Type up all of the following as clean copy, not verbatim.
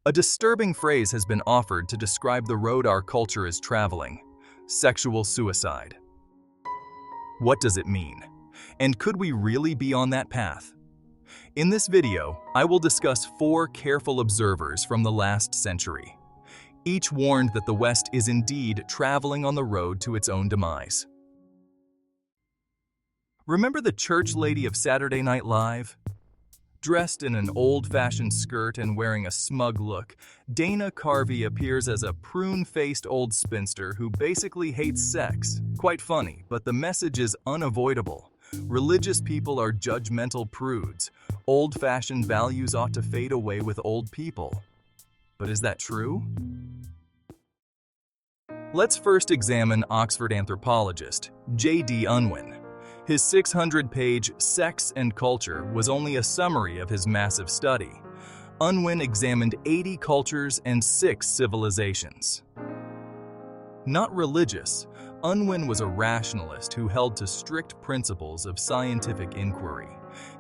A disturbing phrase has been offered to describe the road our culture is traveling: sexual suicide. What does it mean? And could we really be on that path? In this video, I will discuss 4 careful observers from the last century. Each warned that the West is indeed traveling on the road to its own demise. Remember the church lady of Saturday Night Live? Dressed in an old-fashioned skirt and wearing a smug look, Dana Carvey appears as a prune-faced old spinster who basically hates sex. Quite funny, but the message is unavoidable. Religious people are judgmental prudes. Old-fashioned values ought to fade away with old people. But is that true? Let's first examine Oxford anthropologist J.D. Unwin. His 600-page Sex and Culture was only a summary of his massive study. Unwin examined 80 cultures and 6 civilizations. Not religious, Unwin was a rationalist who held to strict principles of scientific inquiry.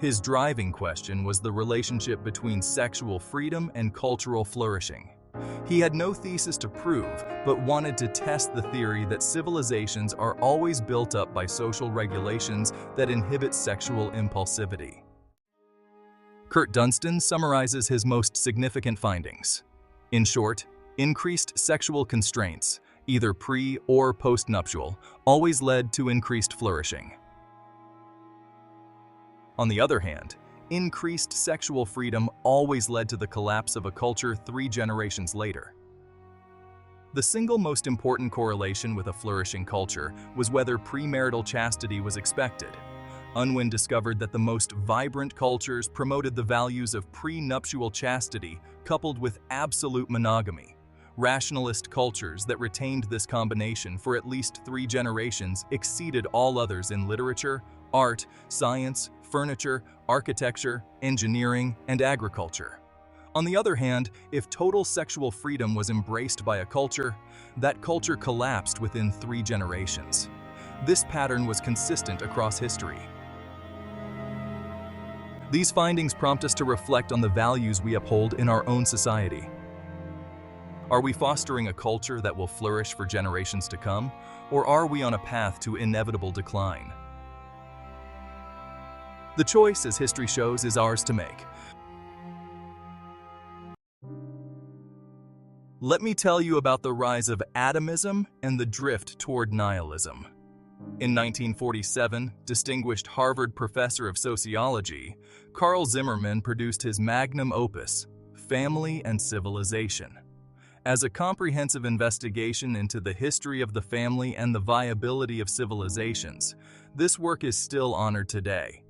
His driving question was the relationship between sexual freedom and cultural flourishing. He had no thesis to prove, but wanted to test the theory that civilizations are always built up by social regulations that inhibit sexual impulsivity. Kurt Dunstan summarizes his most significant findings. In short, increased sexual constraints, either pre- or post-nuptial, always led to increased flourishing. On the other hand, increased sexual freedom always led to the collapse of a culture 3 generations later. The single most important correlation with a flourishing culture was whether premarital chastity was expected. Unwin discovered that the most vibrant cultures promoted the values of prenuptial chastity coupled with absolute monogamy. Rationalist cultures that retained this combination for at least 3 generations exceeded all others in literature, art, science, furniture, architecture, engineering, and agriculture. On the other hand, if total sexual freedom was embraced by a culture, that culture collapsed within 3 generations. This pattern was consistent across history. These findings prompt us to reflect on the values we uphold in our own society. Are we fostering a culture that will flourish for generations to come, or are we on a path to inevitable decline? The choice, as history shows, is ours to make. Let me tell you about the rise of atomism and the drift toward nihilism. In 1947, distinguished Harvard professor of sociology, Carl Zimmerman produced his magnum opus, Family and Civilization. As a comprehensive investigation into the history of the family and the viability of civilizations, this work is still honored today.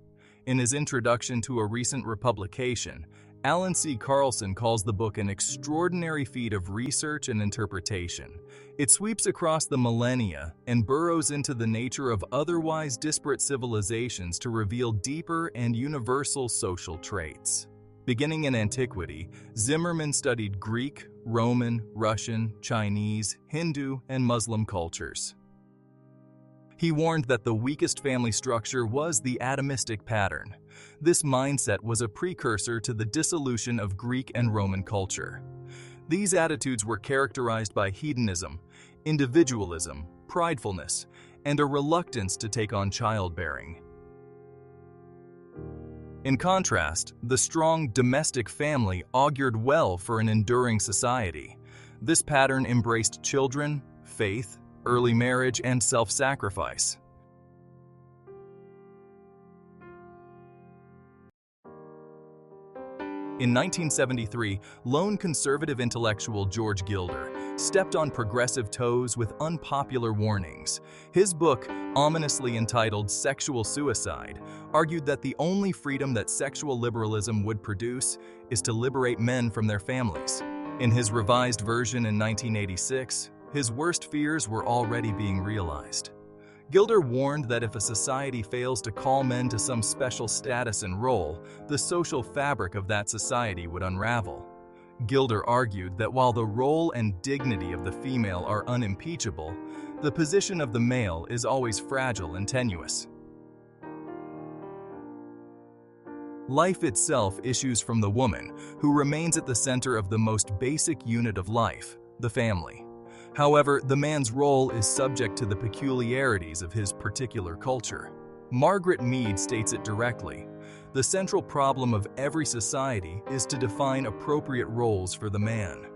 In his introduction to a recent republication, Alan C. Carlson calls the book an extraordinary feat of research and interpretation. It sweeps across the millennia and burrows into the nature of otherwise disparate civilizations to reveal deeper and universal social traits. Beginning in antiquity, Zimmerman studied Greek, Roman, Russian, Chinese, Hindu, and Muslim cultures. He warned that the weakest family structure was the atomistic pattern. This mindset was a precursor to the dissolution of Greek and Roman culture. These attitudes were characterized by hedonism, individualism, pridefulness, and a reluctance to take on childbearing. In contrast, the strong domestic family augured well for an enduring society. This pattern embraced children, faith, early marriage, and self-sacrifice. In 1973, lone conservative intellectual George Gilder stepped on progressive toes with unpopular warnings. His book, ominously entitled Sexual Suicide, argued that the only freedom that sexual liberalism would produce is to liberate men from their families. In his revised version in 1986, his worst fears were already being realized. Gilder warned that if a society fails to call men to some special status and role, the social fabric of that society would unravel. Gilder argued that while the role and dignity of the female are unimpeachable, the position of the male is always fragile and tenuous. Life itself issues from the woman, who remains at the center of the most basic unit of life, the family. However, the man's role is subject to the peculiarities of his particular culture. Margaret Mead states it directly: "The central problem of every society is to define appropriate roles for the man."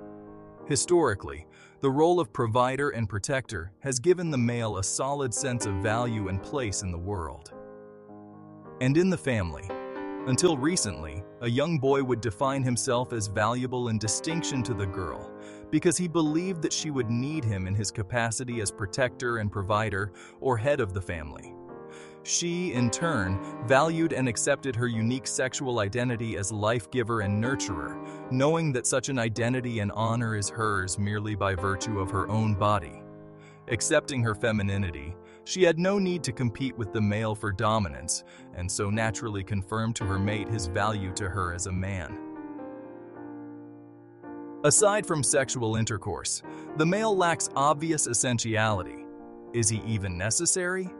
Historically, the role of provider and protector has given the male a solid sense of value and place in the world. And in the family, until recently, a young boy would define himself as valuable in distinction to the girl because he believed that she would need him in his capacity as protector and provider or head of the family. She, in turn, valued and accepted her unique sexual identity as life-giver and nurturer, knowing that such an identity and honor is hers merely by virtue of her own body. Accepting her femininity, she had no need to compete with the male for dominance, and so naturally confirmed to her mate his value to her as a man. Aside from sexual intercourse, the male lacks obvious essentiality. Is he even necessary?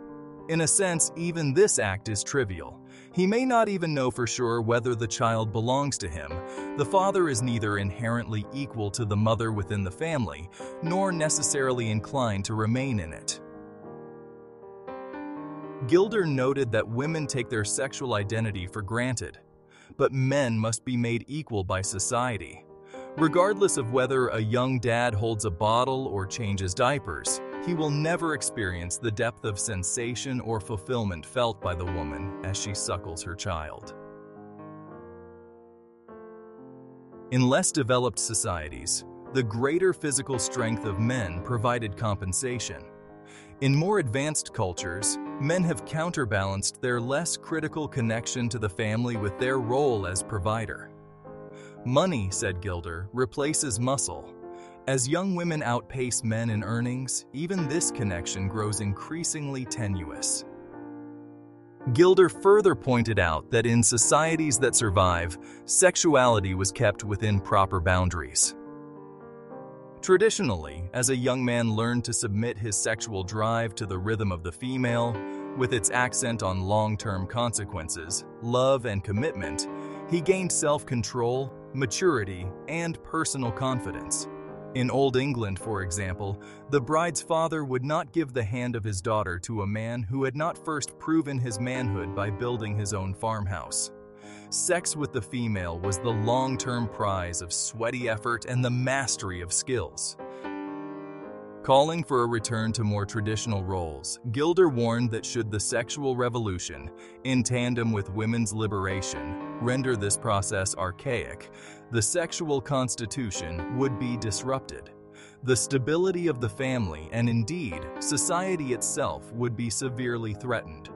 In a sense, even this act is trivial. He may not even know for sure whether the child belongs to him. The father is neither inherently equal to the mother within the family, nor necessarily inclined to remain in it. Gilder noted that women take their sexual identity for granted, but men must be made equal by society. Regardless of whether a young dad holds a bottle or changes diapers, he will never experience the depth of sensation or fulfillment felt by the woman as she suckles her child. In less developed societies, the greater physical strength of men provided compensation. In more advanced cultures, men have counterbalanced their less critical connection to the family with their role as provider. Money, said Gilder, replaces muscle. As young women outpace men in earnings, even this connection grows increasingly tenuous. Gilder further pointed out that in societies that survive, sexuality was kept within proper boundaries. Traditionally, as a young man learned to submit his sexual drive to the rhythm of the female, with its accent on long-term consequences, love, and commitment, he gained self-control, maturity, and personal confidence. In Old England, for example, the bride's father would not give the hand of his daughter to a man who had not first proven his manhood by building his own farmhouse. Sex with the female was the long-term prize of sweaty effort and the mastery of skills. Calling for a return to more traditional roles, Gilder warned that should the sexual revolution, in tandem with women's liberation, render this process archaic, the sexual constitution would be disrupted. The stability of the family, and indeed, society itself, would be severely threatened.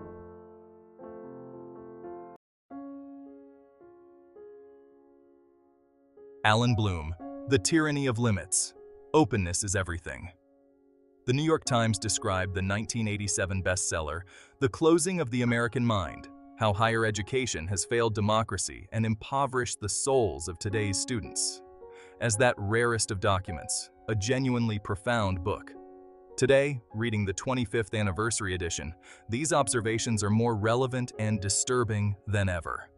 Alan Bloom, The Tyranny of Limits. Openness is Everything. The New York Times described the 1987 bestseller, The Closing of the American Mind: How Higher Education Has Failed Democracy and Impoverished the Souls of Today's Students, as that rarest of documents, a genuinely profound book. Today, reading the 25th anniversary edition, these observations are more relevant and disturbing than ever.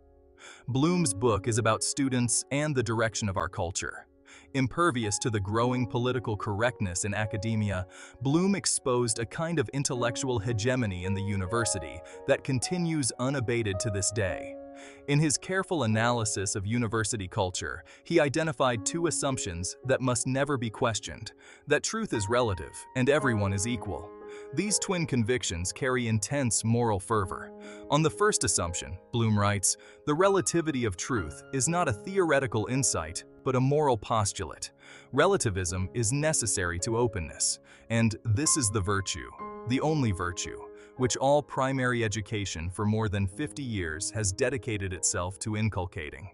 Bloom's book is about students and the direction of our culture. Impervious to the growing political correctness in academia, Bloom exposed a kind of intellectual hegemony in the university that continues unabated to this day. In his careful analysis of university culture, he identified two assumptions that must never be questioned: that truth is relative and everyone is equal. These twin convictions carry intense moral fervor. On the first assumption, Bloom writes, the relativity of truth is not a theoretical insight, but a moral postulate. Relativism is necessary to openness, and this is the virtue, the only virtue, which all primary education for more than 50 years has dedicated itself to inculcating.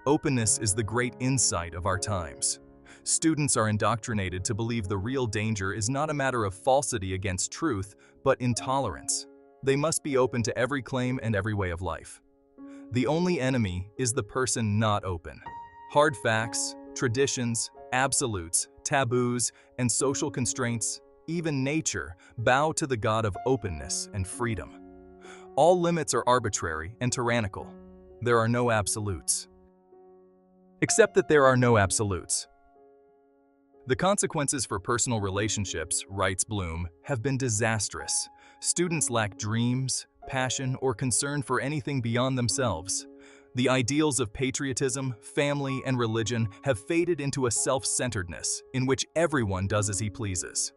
Openness is the great insight of our times. Students are indoctrinated to believe the real danger is not a matter of falsity against truth, but intolerance. They must be open to every claim and every way of life. The only enemy is the person not open. Hard facts, traditions, absolutes, taboos, and social constraints, even nature, bow to the God of openness and freedom. All limits are arbitrary and tyrannical. there are no absolutes. Except that there are no absolutes. The consequences for personal relationships, writes Bloom, have been disastrous. Students lack dreams, passion, or concern for anything beyond themselves. The ideals of patriotism, family, and religion have faded into a self-centeredness in which everyone does as he pleases.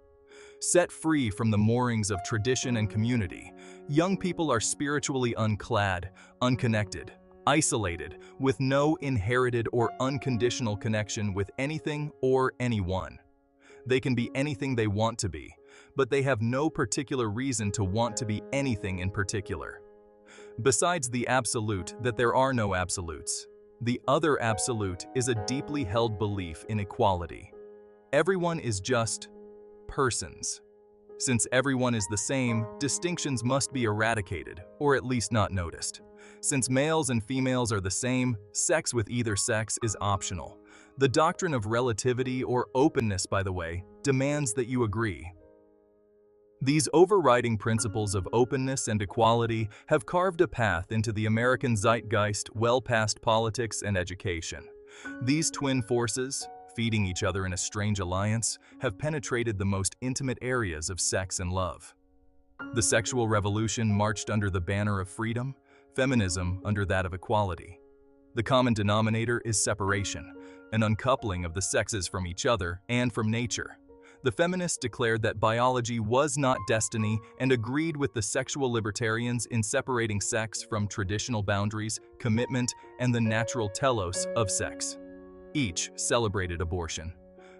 Set free from the moorings of tradition and community, young people are spiritually unclad, unconnected, isolated, with no inherited or unconditional connection with anything or anyone. They can be anything they want to be, but they have no particular reason to want to be anything in particular. Besides the absolute that there are no absolutes, the other absolute is a deeply held belief in equality. Everyone is just persons. Since everyone is the same, distinctions must be eradicated, or at least not noticed. Since males and females are the same, sex with either sex is optional. The doctrine of relativity or openness, by the way, demands that you agree. These overriding principles of openness and equality have carved a path into the American zeitgeist well past politics and education. These twin forces, feeding each other in a strange alliance, have penetrated the most intimate areas of sex and love. The sexual revolution marched under the banner of freedom, feminism under that of equality. The common denominator is separation, an uncoupling of the sexes from each other and from nature. The feminists declared that biology was not destiny and agreed with the sexual libertarians in separating sex from traditional boundaries, commitment, and the natural telos of sex. Each celebrated abortion.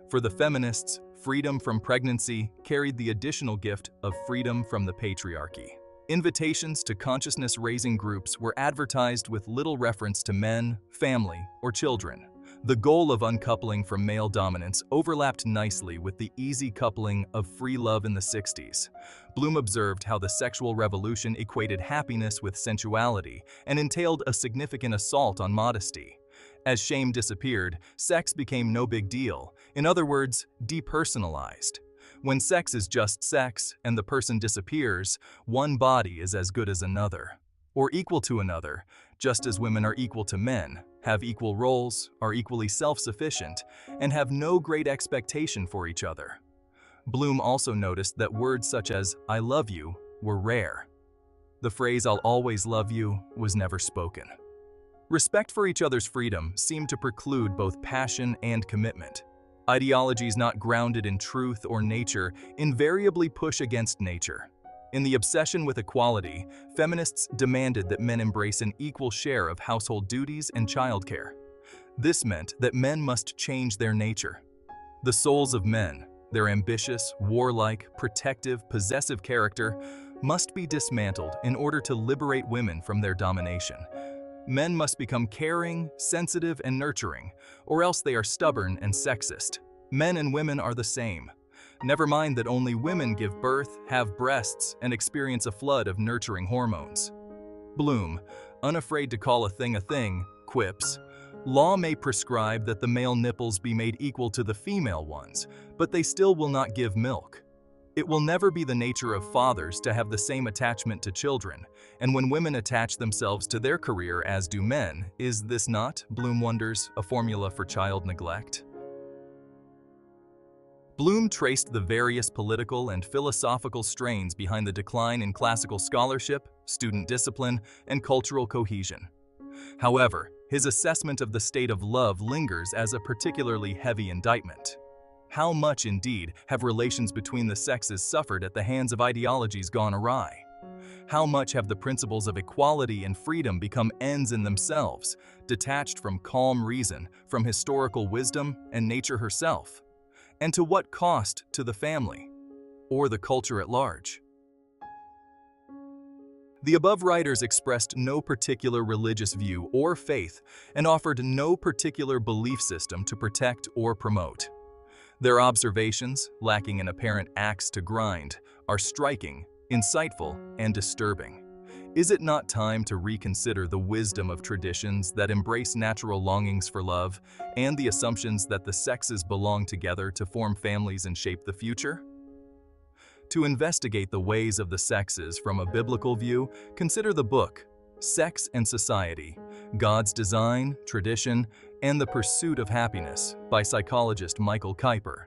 For the feminists, freedom from pregnancy carried the additional gift of freedom from the patriarchy. Invitations to consciousness-raising groups were advertised with little reference to men, family, or children. The goal of uncoupling from male dominance overlapped nicely with the easy coupling of free love in the 60s. Bloom observed how the sexual revolution equated happiness with sensuality and entailed a significant assault on modesty. As shame disappeared, sex became no big deal. In other words, depersonalized. When sex is just sex and the person disappears, one body is as good as another, or equal to another, just as women are equal to men, have equal roles, are equally self-sufficient, and have no great expectation for each other. Bloom also noticed that words such as "I love you" were rare. The phrase "I'll always love you" was never spoken. Respect for each other's freedom seemed to preclude both passion and commitment. Ideologies not grounded in truth or nature invariably push against nature. In the obsession with equality, feminists demanded that men embrace an equal share of household duties and childcare. This meant that men must change their nature. The souls of men, their ambitious, warlike, protective, possessive character, must be dismantled in order to liberate women from their domination. Men must become caring, sensitive, and nurturing, or else they are stubborn and sexist. Men and women are the same. Never mind that only women give birth, have breasts, and experience a flood of nurturing hormones. Bloom, unafraid to call a thing, quips, "Law may prescribe that the male nipples be made equal to the female ones, but they still will not give milk. It will never be the nature of fathers to have the same attachment to children, and when women attach themselves to their career as do men, is this not, Bloom wonders, a formula for child neglect?" Bloom traced the various political and philosophical strains behind the decline in classical scholarship, student discipline, and cultural cohesion. However, his assessment of the state of love lingers as a particularly heavy indictment. How much, indeed, have relations between the sexes suffered at the hands of ideologies gone awry? How much have the principles of equality and freedom become ends in themselves, detached from calm reason, from historical wisdom and nature herself? And to what cost to the family, or the culture at large? The above writers expressed no particular religious view or faith and offered no particular belief system to protect or promote. Their observations, lacking an apparent axe to grind, are striking, insightful, and disturbing. Is it not time to reconsider the wisdom of traditions that embrace natural longings for love and the assumptions that the sexes belong together to form families and shape the future? To investigate the ways of the sexes from a biblical view, consider the book, Sex and Society, God's Design, Tradition, and the Pursuit of Happiness by psychologist Michael Kuiper.